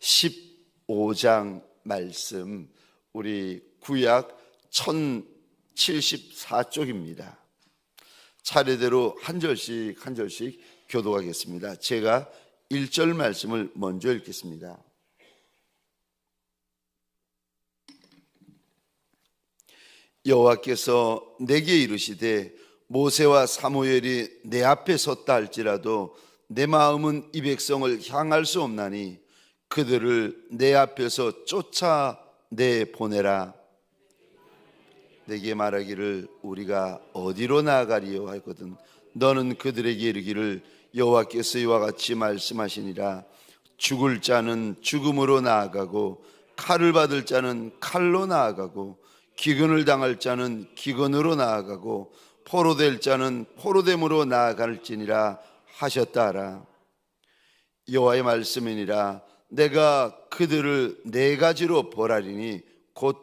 15장 말씀, 우리 구약 1074쪽입니다. 차례대로 한 절씩 교독하겠습니다. 제가 1절 말씀을 먼저 읽겠습니다. 여호와께서 내게 이르시되 모세와 사무엘이 내 앞에 섰다 할지라도 내 마음은 이 백성을 향할 수 없나니 그들을 내 앞에서 쫓아내 보내라. 내게 말하기를 우리가 어디로 나아가리요 하거든 너는 그들에게 이르기를 여호와께서 이와 같이 말씀하시니라. 죽을 자는 죽음으로 나아가고 칼을 받을 자는 칼로 나아가고 기근을 당할 자는 기근으로 나아가고 포로될 자는 포로됨으로 나아갈지니라 하셨다 하라. 여호와의 말씀이니라. 내가 그들을 네 가지로 벌하리니 곧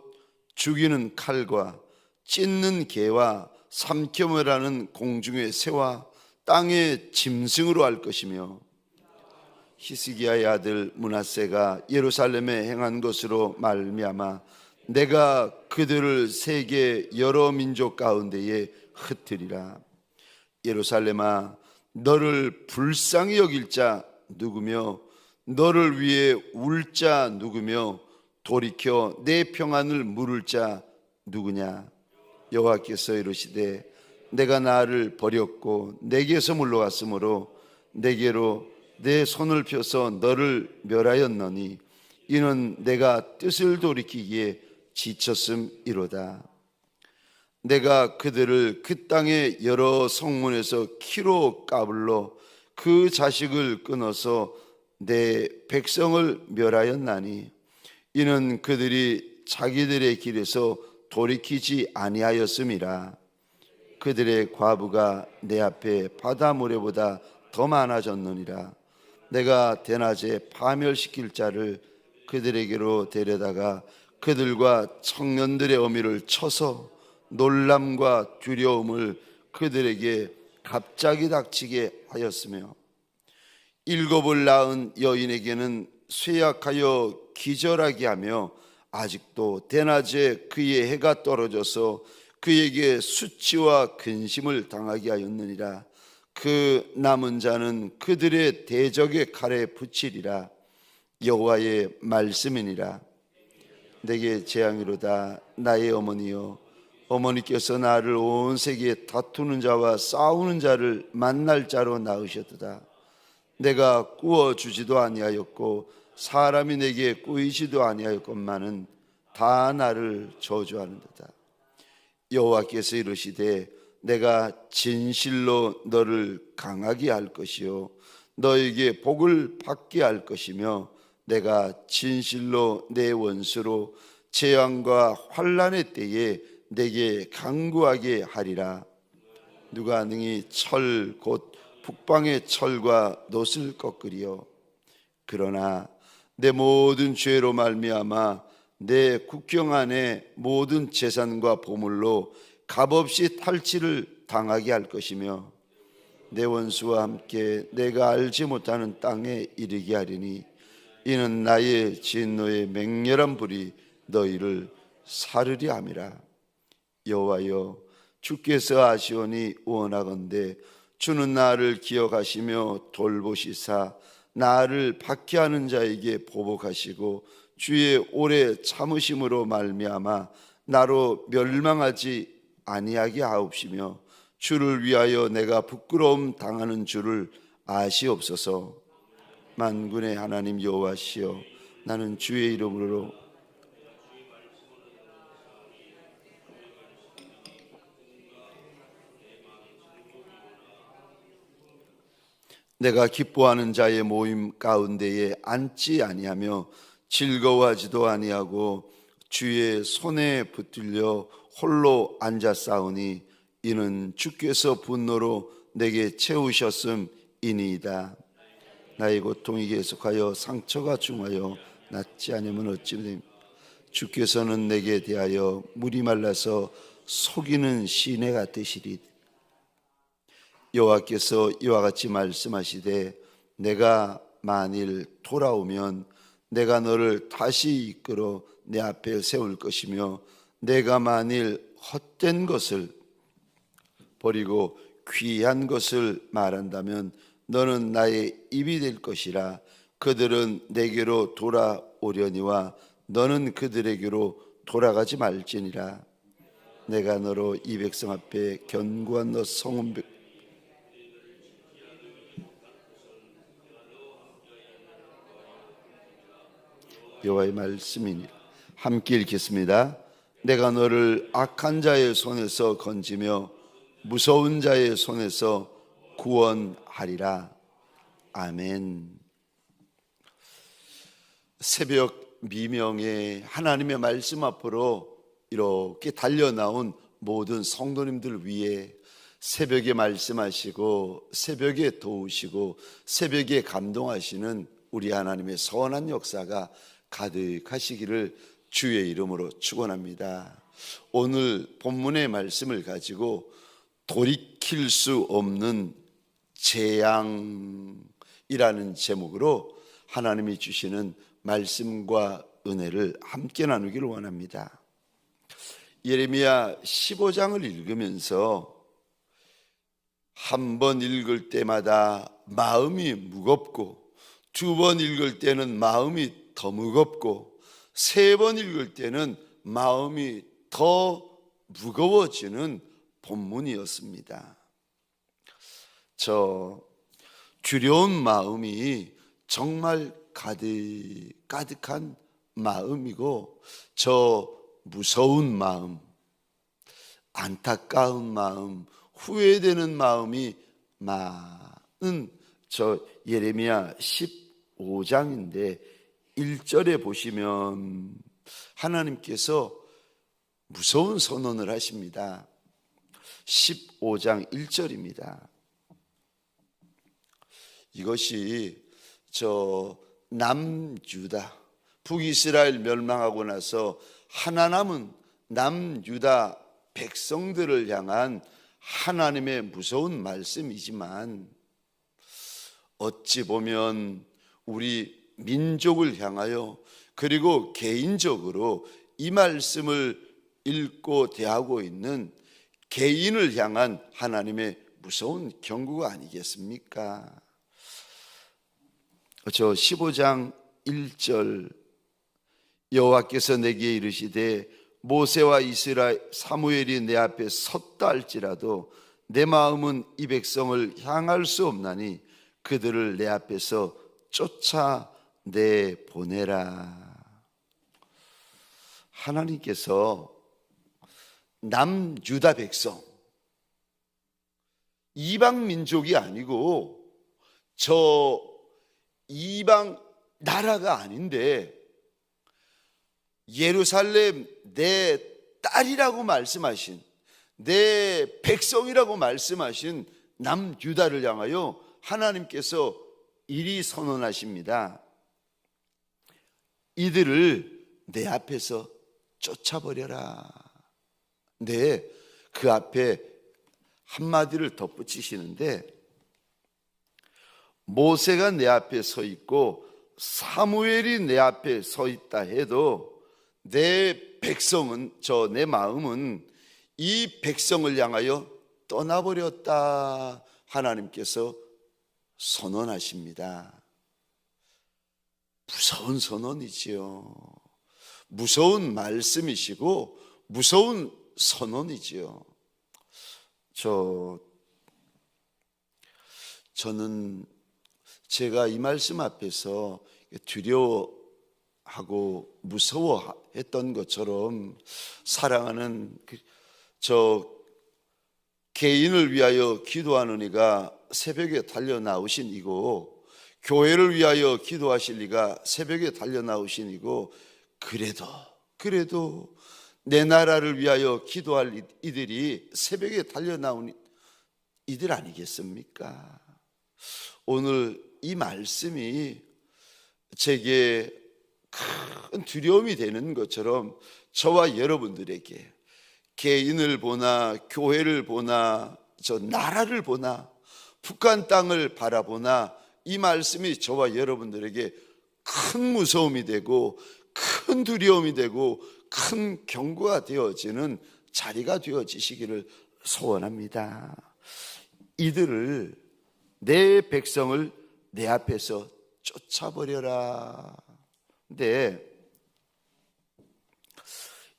죽이는 칼과 찢는 개와 삼켜매라는 공중의 새와 땅의 짐승으로 할 것이며 히스기야의 아들 므낫세가 예루살렘에 행한 것으로 말미암아 내가 그들을 세계 여러 민족 가운데에 흩으리라. 예루살렘아, 너를 불쌍히 여길 자 누구며 너를 위해 울 자 누구며 돌이켜 내 평안을 물을 자 누구냐. 여호와께서 이르시되 내가 나를 버렸고 내게서 물러갔으므로 내게로 내 손을 펴서 너를 멸하였노니 이는 내가 뜻을 돌이키기에 지쳤음이로다. 내가 그들을 그 땅의 여러 성문에서 키로 까불러 그 자식을 끊어서 내 백성을 멸하였나니 이는 그들이 자기들의 길에서 돌이키지 아니하였음이라. 그들의 과부가 내 앞에 바다 모래보다 더 많아졌느니라. 내가 대낮에 파멸시킬 자를 그들에게로 데려다가 그들과 청년들의 어미를 쳐서 놀람과 두려움을 그들에게 갑자기 닥치게 하였으며 일곱을 낳은 여인에게는 쇠약하여 기절하게 하며 아직도 대낮에 그의 해가 떨어져서 그에게 수치와 근심을 당하게 하였느니라. 그 남은 자는 그들의 대적의 칼에 붙이리라. 여호와의 말씀이니라. 내게 재앙이로다. 나의 어머니여, 어머니께서 나를 온 세계에 다투는 자와 싸우는 자를 만날 자로 낳으셨도다. 내가 꾸어주지도 아니하였고 사람이 내게 꾸이지도 아니하였건만은 다 나를 저주하는도다. 여호와께서 이르시되 내가 진실로 너를 강하게 할 것이요 너에게 복을 받게 할 것이며 내가 진실로 내 원수로 재앙과 환난의 때에 내게 강구하게 하리라. 누가 능히 철 곧 북방의 철과 놋을 꺾으리요. 그러나 내 모든 죄로 말미암아 내 국경 안에 모든 재산과 보물로 값없이 탈취를 당하게 할 것이며 내 원수와 함께 내가 알지 못하는 땅에 이르게 하리니 이는 나의 진노의 맹렬한 불이 너희를 사르리 함이라. 여호와여, 주께서 아시오니 원하건대 주는 나를 기억하시며 돌보시사 나를 박해하는 자에게 보복하시고 주의 오래 참으심으로 말미암아 나로 멸망하지 아니하게 하옵시며 주를 위하여 내가 부끄러움 당하는 줄을 아시옵소서. 만군의 하나님 여호와시여, 나는 주의 이름으로 내가 기뻐하는 자의 모임 가운데에 앉지 아니하며 즐거워하지도 아니하고 주의 손에 붙들려 홀로 앉았사오니 이는 주께서 분노로 내게 채우셨음이니이다. 나의 고통이 계속하여 상처가 중하여 낫지 않으면 어찌 됩니까? 주께서는 내게 대하여 물이 말라서 속이는 시내 같으시리. 여호와께서 이와 같이 말씀하시되 내가 만일 돌아오면 내가 너를 다시 이끌어 내 앞에 세울 것이며 내가 만일 헛된 것을 버리고 귀한 것을 말한다면 너는 나의 입이 될 것이라. 그들은 내게로 돌아오려니와 너는 그들에게로 돌아가지 말지니라. 내가 너로 이 백성 앞에 견고한 너 성읍 여호와의 말씀이니 함께 읽겠습니다. 내가 너를 악한 자의 손에서 건지며 무서운 자의 손에서 구원하리라. 아멘. 새벽 미명에 하나님의 말씀 앞으로 이렇게 달려나온 모든 성도님들 위해 새벽에 말씀하시고 새벽에 도우시고 새벽에 감동하시는 우리 하나님의 선한 역사가 가득하시기를 주의 이름으로 축원합니다. 오늘 본문의 말씀을 가지고 돌이킬 수 없는 재앙이라는 제목으로 하나님이 주시는 말씀과 은혜를 함께 나누기를 원합니다. 예레미야 15장을 읽으면서 한 번 읽을 때마다 마음이 무겁고 두 번 읽을 때는 마음이 더 무겁고 세 번 읽을 때는 마음이 더 무거워지는 본문이었습니다. 저 두려운 마음이 정말 가득한 마음이고 저 무서운 마음, 안타까운 마음, 후회되는 마음이 많은 저 예레미야 15장인데 1절에 보시면 하나님께서 무서운 선언을 하십니다. 15장 1절입니다. 이것이 저 남유다, 북이스라엘 멸망하고 나서 하나 남은 남유다 백성들을 향한 하나님의 무서운 말씀이지만 어찌 보면 우리 민족을 향하여 그리고 개인적으로 이 말씀을 읽고 대하고 있는 개인을 향한 하나님의 무서운 경고가 아니겠습니까? 저 15장 1절 여호와께서 내게 이르시되 모세와 이스라엘 사무엘이 내 앞에 섰다 할지라도 내 마음은 이 백성을 향할 수 없나니 그들을 내 앞에서 쫓아내 보내라. 하나님께서 남유다 백성, 이방 민족이 아니고 저 이방 나라가 아닌데 예루살렘 내 딸이라고 말씀하신, 내 백성이라고 말씀하신 남유다를 향하여 하나님께서 이리 선언하십니다. 이들을 내 앞에서 쫓아버려라. 네, 그 앞에 한마디를 덧붙이시는데 모세가 내 앞에 서 있고 사무엘이 내 앞에 서 있다 해도 내 백성은, 내 마음은 이 백성을 향하여 떠나버렸다. 하나님께서 선언하십니다. 무서운 선언이지요. 무서운 말씀이시고 무서운 선언이지요. 저는 제가 이 말씀 앞에서 두려워하고 무서워했던 것처럼 사랑하는 저 개인을 위하여 기도하는 이가 새벽에 달려 나오신 이고 교회를 위하여 기도하실 이가 새벽에 달려 나오신 이고 그래도 내 나라를 위하여 기도할 이들이 새벽에 달려 나온 이들 아니겠습니까? 오늘 이 말씀이 제게 큰 두려움이 되는 것처럼 저와 여러분들에게 개인을 보나 교회를 보나 저 나라를 보나 북한 땅을 바라보나 이 말씀이 저와 여러분들에게 큰 무서움이 되고 큰 두려움이 되고 큰 경고가 되어지는 자리가 되어지시기를 소원합니다. 이들을, 내 백성을 내 앞에서 쫓아버려라. 근데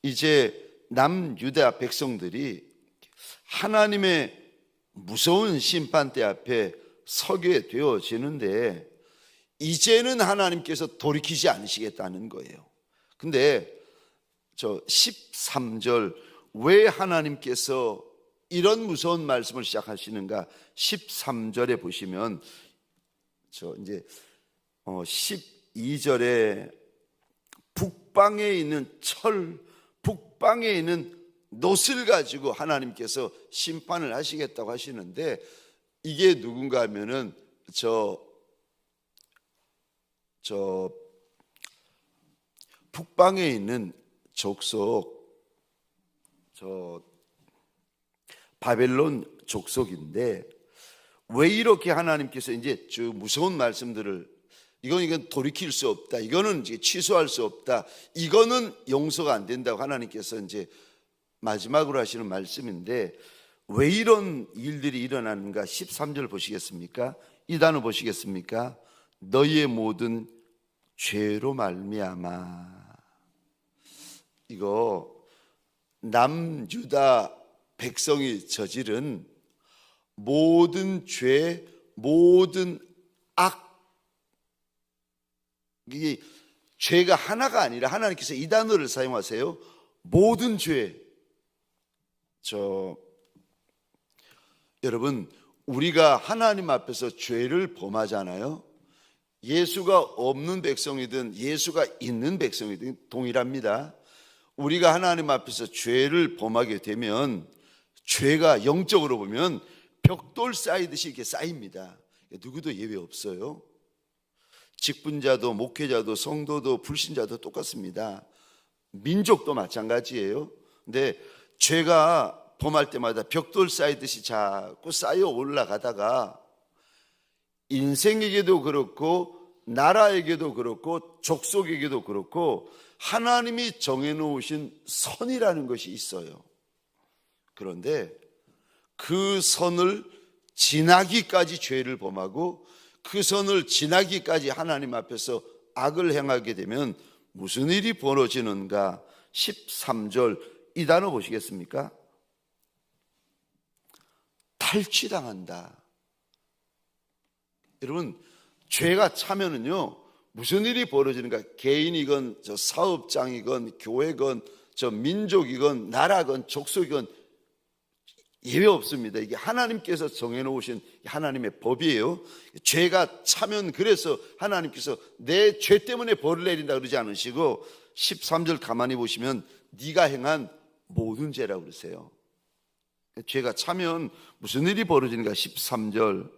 이제 남유다 백성들이 하나님의 무서운 심판대 앞에 서게 되어지는데 이제는 하나님께서 돌이키지 않으시겠다는 거예요. 근데 저 13절, 왜 하나님께서 이런 무서운 말씀을 시작하시는가? 13절에 보시면 저 이제 12절에 북방에 있는 북방에 있는 놋을 가지고 하나님께서 심판을 하시겠다고 하시는데, 이게 누군가 하면은 저 북방에 있는 족속, 바벨론 족속인데, 왜 이렇게 하나님께서 이제 저 무서운 말씀들을, 이건 돌이킬 수 없다, 이거는 이제 취소할 수 없다, 이거는 용서가 안 된다고 하나님께서 이제 마지막으로 하시는 말씀인데, 왜 이런 일들이 일어나는가? 13절 보시겠습니까? 이 단어 보시겠습니까? 너희의 모든 죄로 말미암아. 이거 남유다 백성이 저지른 모든 죄, 모든 악, 이게 죄가 하나가 아니라 하나님께서 이 단어를 사용하세요. 모든 죄. 여러분, 우리가 하나님 앞에서 죄를 범하잖아요. 예수가 없는 백성이든 예수가 있는 백성이든 동일합니다. 우리가 하나님 앞에서 죄를 범하게 되면 죄가 영적으로 보면 벽돌 쌓이듯이 이렇게 쌓입니다. 누구도 예외 없어요. 직분자도 목회자도 성도도 불신자도 똑같습니다. 민족도 마찬가지예요. 근데 죄가 범할 때마다 벽돌 쌓이듯이 자꾸 쌓여 올라가다가 인생에게도 그렇고 나라에게도 그렇고 족속에게도 그렇고 하나님이 정해놓으신 선이라는 것이 있어요. 그런데 그 선을 지나기까지 죄를 범하고 그 선을 지나기까지 하나님 앞에서 악을 행하게 되면 무슨 일이 벌어지는가? 13절 이 단어 보시겠습니까? 탈취당한다. 여러분, 죄가 차면은요 무슨 일이 벌어지는가? 개인이건 저 사업장이건 교회건 저 민족이건 나라건 족속이건 예외 없습니다. 이게 하나님께서 정해놓으신 하나님의 법이에요. 죄가 차면, 그래서 하나님께서 내 죄 때문에 벌을 내린다 그러지 않으시고 13절 가만히 보시면 네가 행한 모든 죄라고 그러세요. 죄가 차면 무슨 일이 벌어지는가? 13절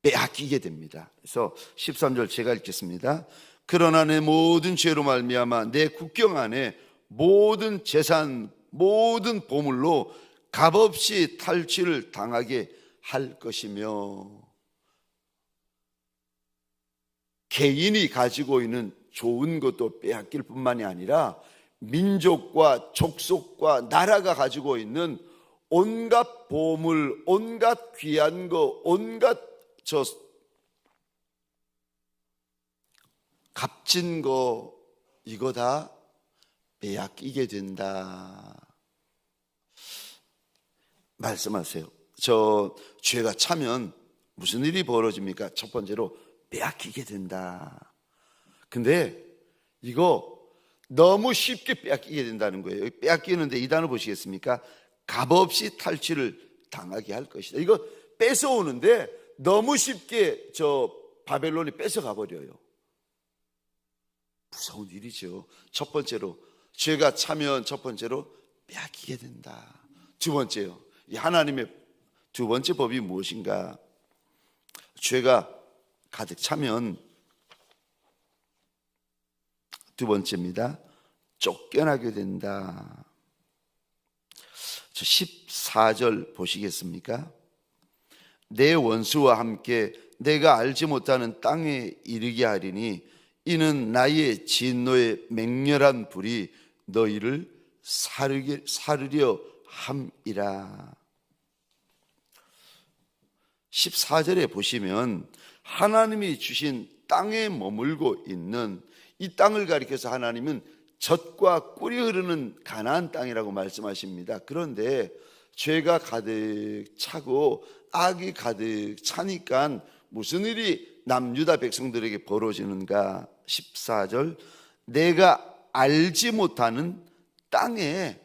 빼앗기게 됩니다. 그래서 13절 제가 읽겠습니다. 그러나 내 모든 죄로 말미암아 내 국경 안에 모든 재산 모든 보물로 값없이 탈취를 당하게 할 것이며, 개인이 가지고 있는 좋은 것도 빼앗길 뿐만이 아니라 민족과 족속과 나라가 가지고 있는 온갖 보물, 온갖 귀한 거, 온갖 값진 거, 이거 다 빼앗기게 된다 말씀하세요. 저 죄가 차면 무슨 일이 벌어집니까? 첫 번째로 빼앗기게 된다. 근데 이거 너무 쉽게 빼앗기게 된다는 거예요. 빼앗기는데 이 단어 보시겠습니까? 값없이 탈취를 당하게 할 것이다. 이거 뺏어오는데 너무 쉽게 저 바벨론이 뺏어가 버려요. 무서운 일이죠. 첫 번째로 죄가 차면 첫 번째로 빼앗기게 된다. 두 번째요, 이 하나님의 두 번째 법이 무엇인가? 죄가 가득 차면 두 번째입니다. 쫓겨나게 된다. 저 14절 보시겠습니까? 내 원수와 함께 내가 알지 못하는 땅에 이르게 하리니 이는 나의 진노의 맹렬한 불이 너희를 사르려 함이라. 14절에 보시면 하나님이 주신 땅에 머물고 있는 이 땅을 가리켜서 하나님은 젖과 꿀이 흐르는 가나안 땅이라고 말씀하십니다. 그런데 죄가 가득 차고 악이 가득 차니까 무슨 일이 남유다 백성들에게 벌어지는가? 14절, 내가 알지 못하는 땅에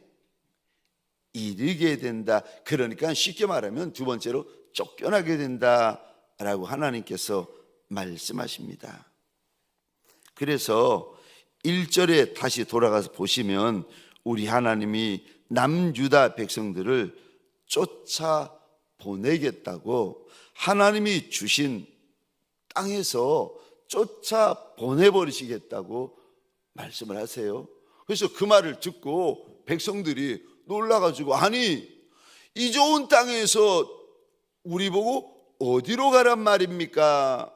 이르게 된다. 그러니까 쉽게 말하면 두 번째로 쫓겨나게 된다라고 하나님께서 말씀하십니다. 그래서 1절에 다시 돌아가서 보시면 우리 하나님이 남유다 백성들을 쫓아 보내겠다고 하나님이 주신 땅에서 쫓아 보내버리시겠다고 말씀을 하세요. 그래서 그 말을 듣고 백성들이 놀라가지고, 아니 이 좋은 땅에서 우리 보고 어디로 가란 말입니까?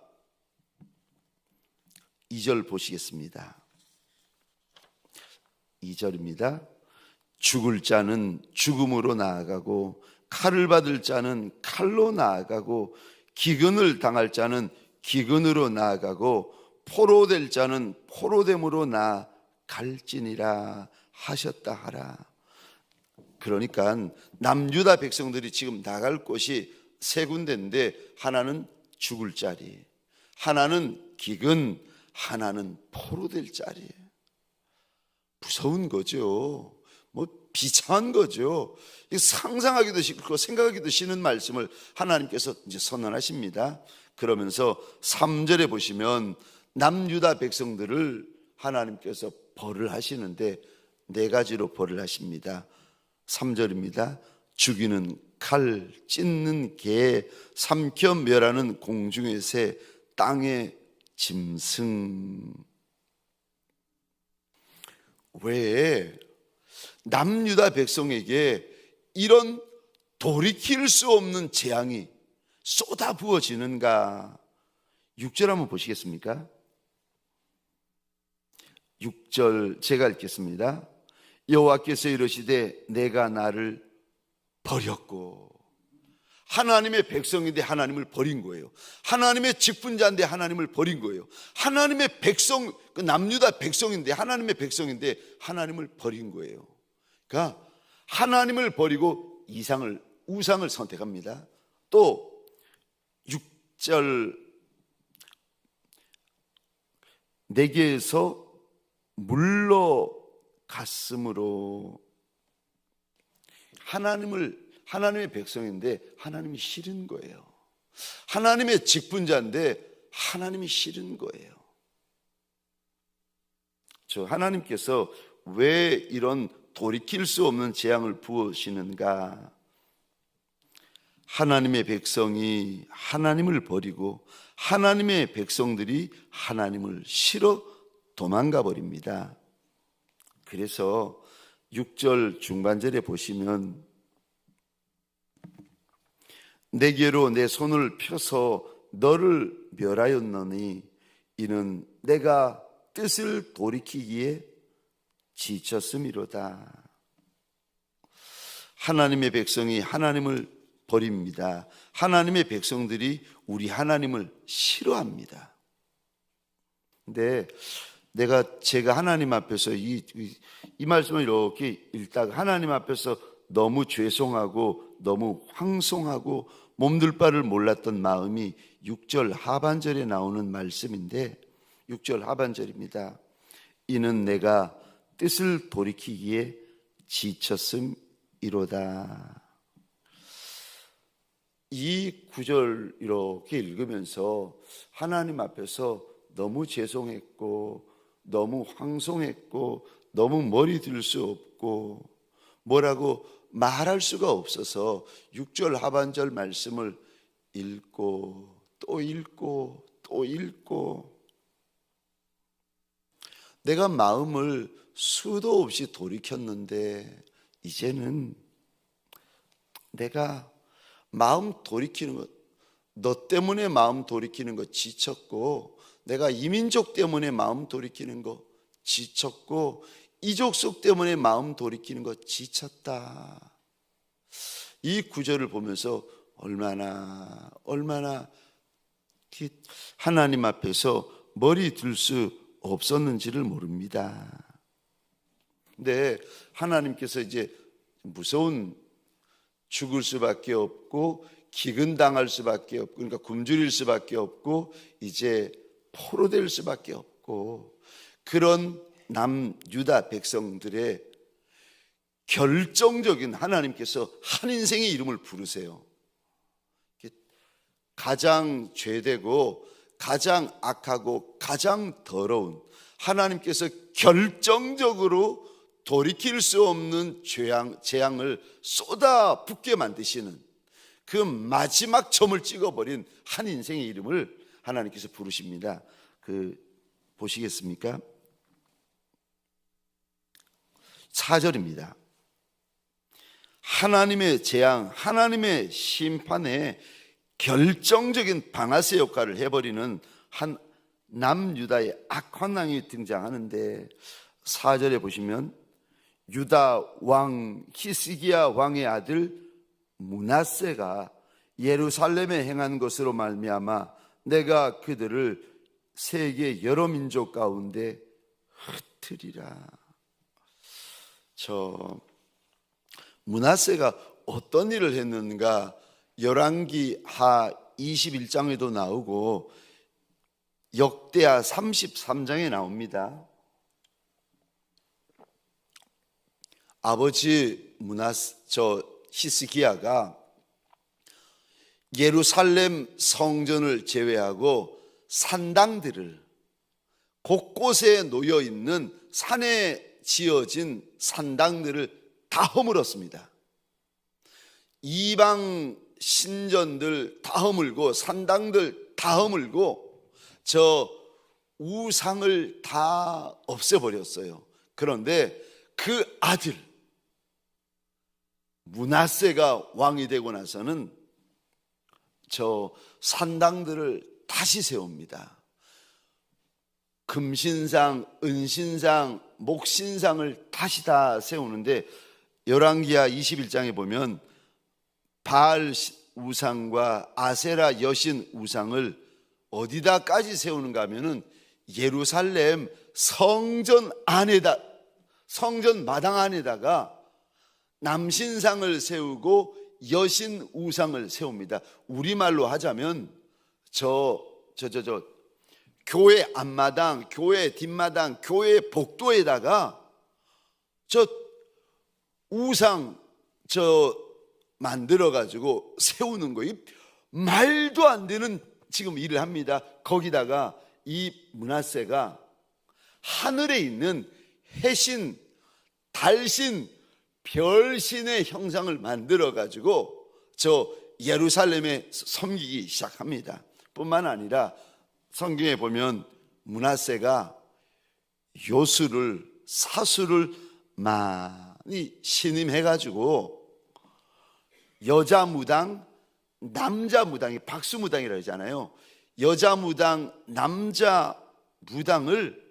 2절 보시겠습니다. 2절입니다. 죽을 자는 죽음으로 나아가고 칼을 받을 자는 칼로 나아가고 기근을 당할 자는 기근으로 나아가고 포로될 자는 포로됨으로 나아갈지니라 하셨다 하라. 그러니까 남유다 백성들이 지금 나갈 곳이 세 군데인데 하나는 죽을 자리, 하나는 기근, 하나는 포로될 자리. 무서운 거죠. 비참한 거죠. 상상하기도 싫고 생각하기도 싫은 말씀을 하나님께서 이제 선언하십니다. 그러면서 3절에 보시면 남유다 백성들을 하나님께서 벌을 하시는데 네 가지로 벌을 하십니다. 3절입니다. 죽이는 칼, 찢는 개, 삼켜 멸하는 공중의 새, 땅의 짐승. 왜 남유다 백성에게 이런 돌이킬 수 없는 재앙이 쏟아 부어지는가? 6절 한번 보시겠습니까? 6절 제가 읽겠습니다. 여호와께서 이르시되 내가 나를 버렸고. 하나님의 백성인데 하나님을 버린 거예요. 하나님의 직분자인데 하나님을 버린 거예요. 하나님의 백성, 그 남유다 백성인데 하나님의 백성인데 하나님을 버린 거예요. 그러니까 하나님을 버리고 우상을 선택합니다. 또 6절, 내게서 물러갔으므로. 하나님의 백성인데 하나님이 싫은 거예요. 하나님의 직분자인데 하나님이 싫은 거예요. 하나님께서 왜 이런 돌이킬 수 없는 재앙을 부으시는가? 하나님의 백성이 하나님을 버리고 하나님의 백성들이 하나님을 싫어 도망가 버립니다. 그래서 6절 중반절에 보시면 내게로 내 손을 펴서 너를 멸하였노니 이는 내가 뜻을 돌이키기에 지쳤음이로다. 하나님의 백성이 하나님을 버립니다. 하나님의 백성들이 우리 하나님을 싫어합니다. 근데 제가 하나님 앞에서 이 말씀을 이렇게 읽다가 하나님 앞에서 너무 죄송하고 너무 황송하고 몸둘 바를 몰랐던 마음이 6절 하반절에 나오는 말씀인데 6절 하반절입니다. 이는 내가 뜻을 돌이키기에 지쳤음이로다. 이 구절 이렇게 읽으면서 하나님 앞에서 너무 죄송했고 너무 황송했고 너무 머리 들 수 없고 뭐라고 말할 수가 없어서 6절 하반절 말씀을 읽고 또 읽고 또 읽고 내가 마음을 수도 없이 돌이켰는데 이제는 내가 마음 돌이키는 것 너 때문에 마음 돌이키는 거 지쳤고, 내가 이민족 때문에 마음 돌이키는 거 지쳤고, 이족속 때문에 마음 돌이키는 거 지쳤다. 이 구절을 보면서 얼마나 하나님 앞에서 머리 들 수 없었는지를 모릅니다. 근데 하나님께서 이제 무서운, 죽을 수밖에 없고 기근당할 수밖에 없고, 그러니까 굶주릴 수밖에 없고 이제 포로될 수밖에 없고, 그런 남유다 백성들의 결정적인, 하나님께서 한 인생의 이름을 부르세요. 가장 죄되고 가장 악하고 가장 더러운, 하나님께서 결정적으로 돌이킬 수 없는 재앙을 쏟아붓게 만드시는 그 마지막 점을 찍어버린 한 인생의 이름을 하나님께서 부르십니다. 보시겠습니까? 4절입니다. 하나님의 재앙, 하나님의 심판에 결정적인 방아쇠 역할을 해버리는 한 남유다의 악한 왕이 등장하는데, 4절에 보시면 유다 왕 히스기야 왕의 아들 므낫세가 예루살렘에 행한 것으로 말미암아 내가 그들을 세계 여러 민족 가운데 흩으리라. 므낫세가 어떤 일을 했는가, 열왕기하 21장에도 나오고 역대하 33장에 나옵니다. 아버지 히스기야가 예루살렘 성전을 제외하고 산당들을, 곳곳에 놓여 있는 산에 지어진 산당들을 다 허물었습니다. 이방 신전들 다 허물고 산당들 다 허물고 저 우상을 다 없애버렸어요. 그런데 그 아들 므낫세가 왕이 되고 나서는 저 산당들을 다시 세웁니다. 금신상, 은신상, 목신상을 다시 다 세우는데, 열왕기하 21장에 보면 바알 우상과 아세라 여신 우상을 어디다까지 세우는가 하면은 예루살렘 성전 안에다, 성전 마당 안에다가 남신상을 세우고 여신 우상을 세웁니다. 우리말로 하자면 교회 앞마당, 교회 뒷마당, 교회 복도에다가 저 우상 만들어 가지고 세우는 거예요. 말도 안 되는 지금 일을 합니다. 거기다가 이 므낫세가 하늘에 있는 해신, 달신, 별신의 형상을 만들어 가지고 저 예루살렘에 섬기기 시작합니다. 뿐만 아니라 성경에 보면 므낫세가 요술을, 사술을 많이 신임해 가지고 여자 무당, 남자 무당이 박수무당이라고 하잖아요. 여자 무당, 남자 무당을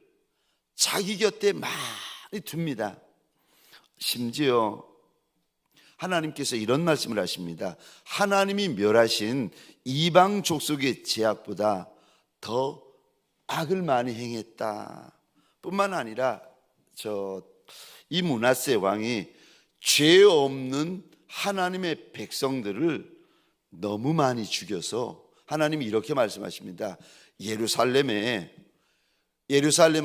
자기 곁에 많이 둡니다. 심지어 하나님께서 이런 말씀을 하십니다. 하나님이 멸하신 이방 족속의 제약보다 더 악을 많이 행했다. 뿐만 아니라 이 므낫세 왕이 죄 없는 하나님의 백성들을 너무 많이 죽여서 하나님이 이렇게 말씀하십니다. 예루살렘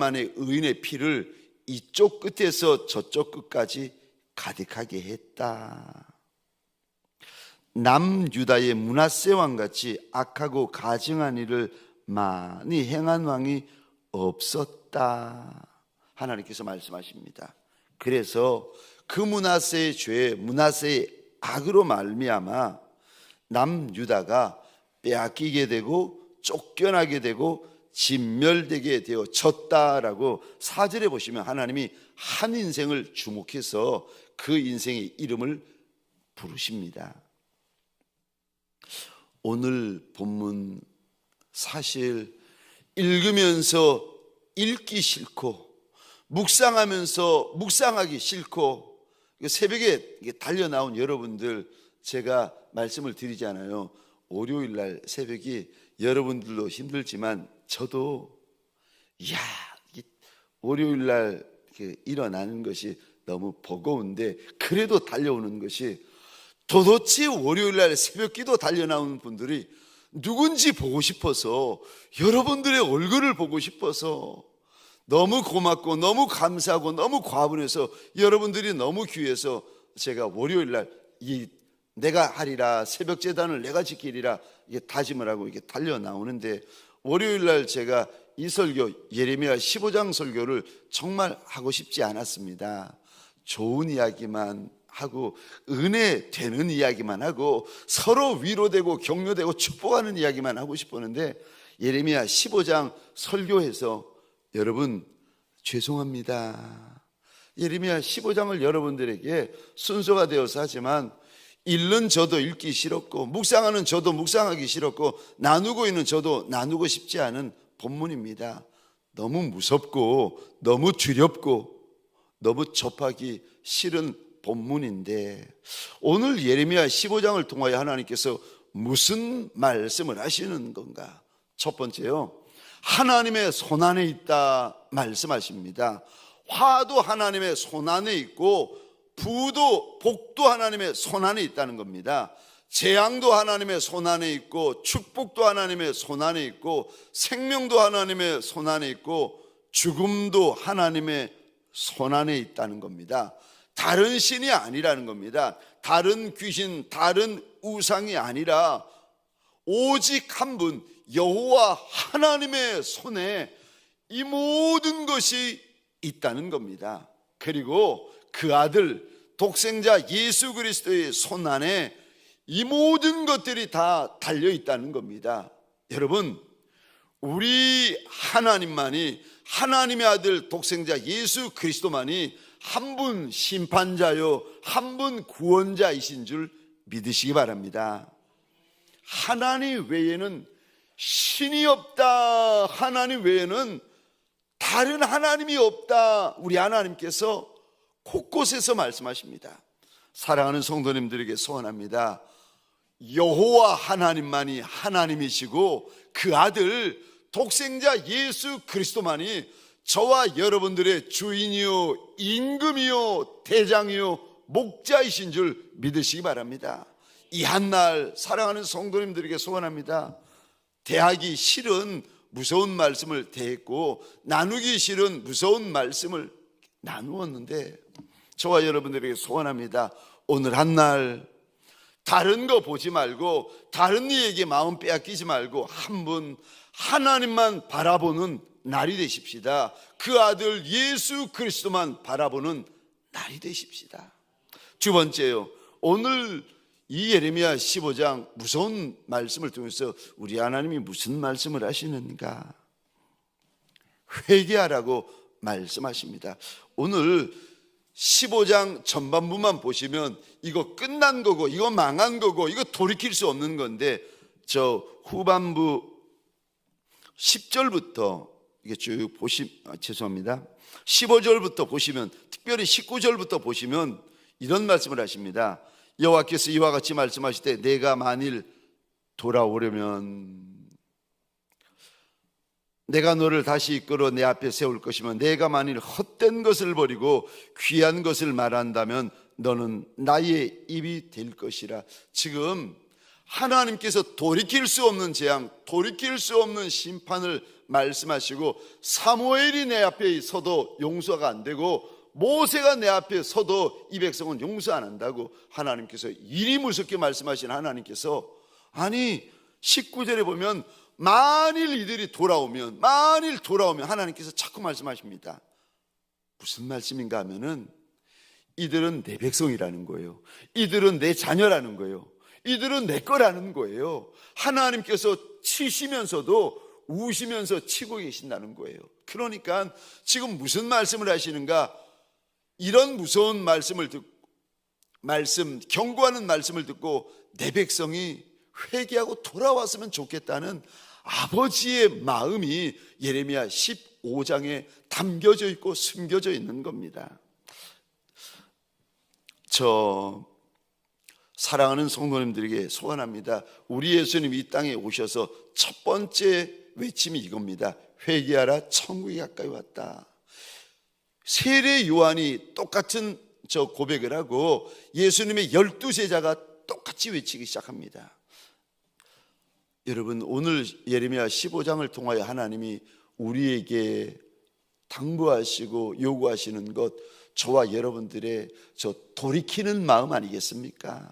안에 의인의 피를 이쪽 끝에서 저쪽 끝까지 가득하게 했다. 남유다의 므낫세 왕같이 악하고 가증한 일을 많이 행한 왕이 없었다. 하나님께서 말씀하십니다. 그래서 그 므낫세의 죄, 므낫세의 악으로 말미암아 남유다가 빼앗기게 되고 쫓겨나게 되고 진멸되게 되어졌다라고 4절에 보시면 하나님이 한 인생을 주목해서 그 인생의 이름을 부르십니다. 오늘 본문 사실 읽으면서 읽기 싫고 묵상하면서 묵상하기 싫고 새벽에 달려 나온 여러분들 제가 말씀을 드리잖아요. 월요일 날 새벽이 여러분들도 힘들지만 저도 월요일 날 일어나는 것이 너무 버거운데 그래도 달려오는 것이 도대체 월요일 날 새벽 기도 달려 나오는 분들이 누군지 보고 싶어서 여러분들의 얼굴을 보고 싶어서 너무 고맙고 너무 감사하고 너무 과분해서 여러분들이 너무 귀해서 제가 월요일 날 내가 하리라 새벽 제단을 내가 지키리라 다짐을 하고 달려 나오는데 월요일 날 제가 이 설교 예레미야 15장 설교를 정말 하고 싶지 않았습니다. 좋은 이야기만 하고 은혜 되는 이야기만 하고 서로 위로되고 격려되고 축복하는 이야기만 하고 싶었는데 예레미야 15장 설교해서 여러분 죄송합니다. 예레미야 15장을 여러분들에게 순서가 되어서 하지만 읽는 저도 읽기 싫었고 묵상하는 저도 묵상하기 싫었고 나누고 있는 저도 나누고 싶지 않은 본문입니다. 너무 무섭고 너무 두렵고 너무 접하기 싫은 본문인데 오늘 예레미야 15장을 통하여 하나님께서 무슨 말씀을 하시는 건가? 첫 번째요, 하나님의 손안에 있다 말씀하십니다. 화도 하나님의 손안에 있고 부도 복도 하나님의 손안에 있다는 겁니다. 재앙도 하나님의 손안에 있고 축복도 하나님의 손안에 있고 생명도 하나님의 손안에 있고 죽음도 하나님의 손안에 있다는 겁니다. 다른 신이 아니라는 겁니다. 다른 귀신, 다른 우상이 아니라 오직 한 분 여호와 하나님의 손에 이 모든 것이 있다는 겁니다. 그리고 그 아들 독생자 예수 그리스도의 손 안에 이 모든 것들이 다 달려 있다는 겁니다. 여러분, 우리 하나님만이, 하나님의 아들 독생자 예수 그리스도만이 한 분 심판자요 한 분 구원자이신 줄 믿으시기 바랍니다. 하나님 외에는 신이 없다, 하나님 외에는 다른 하나님이 없다, 우리 하나님께서 곳곳에서 말씀하십니다. 사랑하는 성도님들에게 소원합니다. 여호와 하나님만이 하나님이시고 그 아들 독생자 예수 그리스도만이 저와 여러분들의 주인이요 임금이요 대장이요 목자이신 줄 믿으시기 바랍니다. 이 한날 사랑하는 성도님들에게 소원합니다. 대하기 싫은 무서운 말씀을 대했고 나누기 싫은 무서운 말씀을 나누었는데 저와 여러분들에게 소원합니다. 오늘 한날 다른 거 보지 말고 다른 이에게 마음 빼앗기지 말고 한 분 하나님만 바라보는 날이 되십시다. 그 아들 예수 그리스도만 바라보는 날이 되십시다. 두 번째요, 오늘 이 예레미야 15장 무서운 말씀을 통해서 우리 하나님이 무슨 말씀을 하시는가? 회개하라고 말씀하십니다. 오늘 15장 전반부만 보시면 이거 끝난 거고 이거 망한 거고 이거 돌이킬 수 없는 건데 저 후반부 10절부터 이게 쭉 죄송합니다. 15절부터 보시면, 특별히 19절부터 보시면 이런 말씀을 하십니다. 여호와께서 이와 같이 말씀하실 때 내가 만일 돌아오려면 내가 너를 다시 이끌어 내 앞에 세울 것이면 내가 만일 헛된 것을 버리고 귀한 것을 말한다면 너는 나의 입이 될 것이라. 지금 하나님께서 돌이킬 수 없는 재앙, 돌이킬 수 없는 심판을 말씀하시고 사무엘이 내 앞에 서도 용서가 안 되고 모세가 내 앞에 서도 이 백성은 용서 안 한다고 하나님께서 이리 무섭게 말씀하신 하나님께서, 아니 19절에 보면 만일 이들이 돌아오면 하나님께서 자꾸 말씀하십니다. 무슨 말씀인가 하면은 이들은 내 백성이라는 거예요. 이들은 내 자녀라는 거예요. 이들은 내 거라는 거예요. 하나님께서 치시면서도 우시면서 치고 계신다는 거예요. 그러니까 지금 무슨 말씀을 하시는가? 이런 무서운 말씀을 듣고, 경고하는 말씀을 듣고 내 백성이 회개하고 돌아왔으면 좋겠다는 아버지의 마음이 예레미야 15장에 담겨져 있고 숨겨져 있는 겁니다. 저 사랑하는 성도님들에게 소원합니다. 우리 예수님 이 땅에 오셔서 첫 번째 외침이 이겁니다. 회개하라, 천국이 가까이 왔다. 세례 요한이 똑같은 저 고백을 하고 예수님의 12제자가 똑같이 외치기 시작합니다. 여러분, 오늘 예레미야 15장을 통하여 하나님이 우리에게 당부하시고 요구하시는 것, 저와 여러분들의 저 돌이키는 마음 아니겠습니까?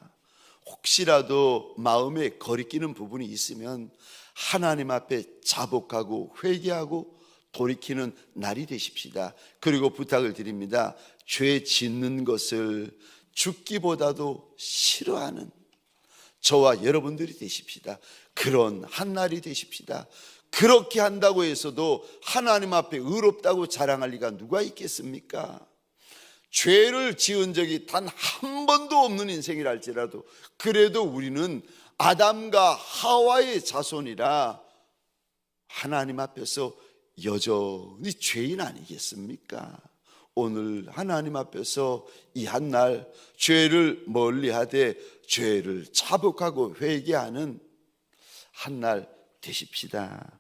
혹시라도 마음에 거리끼는 부분이 있으면 하나님 앞에 자복하고 회개하고 돌이키는 날이 되십시다. 그리고 부탁을 드립니다. 죄 짓는 것을 죽기보다도 싫어하는 저와 여러분들이 되십시다. 그런 한 날이 되십시다. 그렇게 한다고 해서도 하나님 앞에 의롭다고 자랑할 리가 누가 있겠습니까? 죄를 지은 적이 단 한 번도 없는 인생이라 할지라도 그래도 우리는 아담과 하와의 자손이라 하나님 앞에서 여전히 죄인 아니겠습니까? 오늘 하나님 앞에서 이 한 날 죄를 멀리하되 죄를 자복하고 회개하는 한 날 되십시다.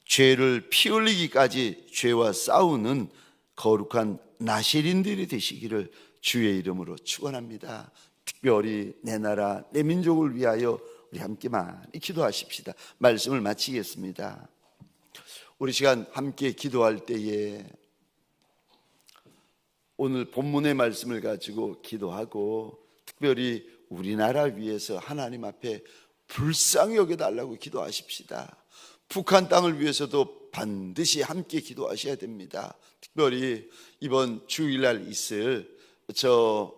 죄를 피 흘리기까지 죄와 싸우는 거룩한 나시린들이 되시기를 주의 이름으로 축원합니다. 특별히 내 나라 내 민족을 위하여 우리 함께 많이 기도하십시다. 말씀을 마치겠습니다. 우리 시간 함께 기도할 때에 오늘 본문의 말씀을 가지고 기도하고 특별히 우리나라 위해서 하나님 앞에 불쌍히 여겨달라고 기도하십시다. 북한 땅을 위해서도 반드시 함께 기도하셔야 됩니다. 특별히 이번 주일날 있을 저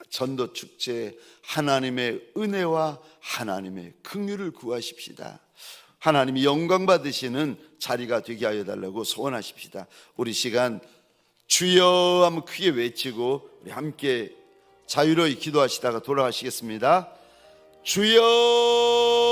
전도 축제 하나님의 은혜와 하나님의 긍휼을 구하십시다. 하나님이 영광 받으시는 자리가 되게 하여 달라고 소원하십시다. 우리 시간 주여 한번 크게 외치고 우리 함께 자유로이 기도하시다가 돌아가시겠습니다. 주여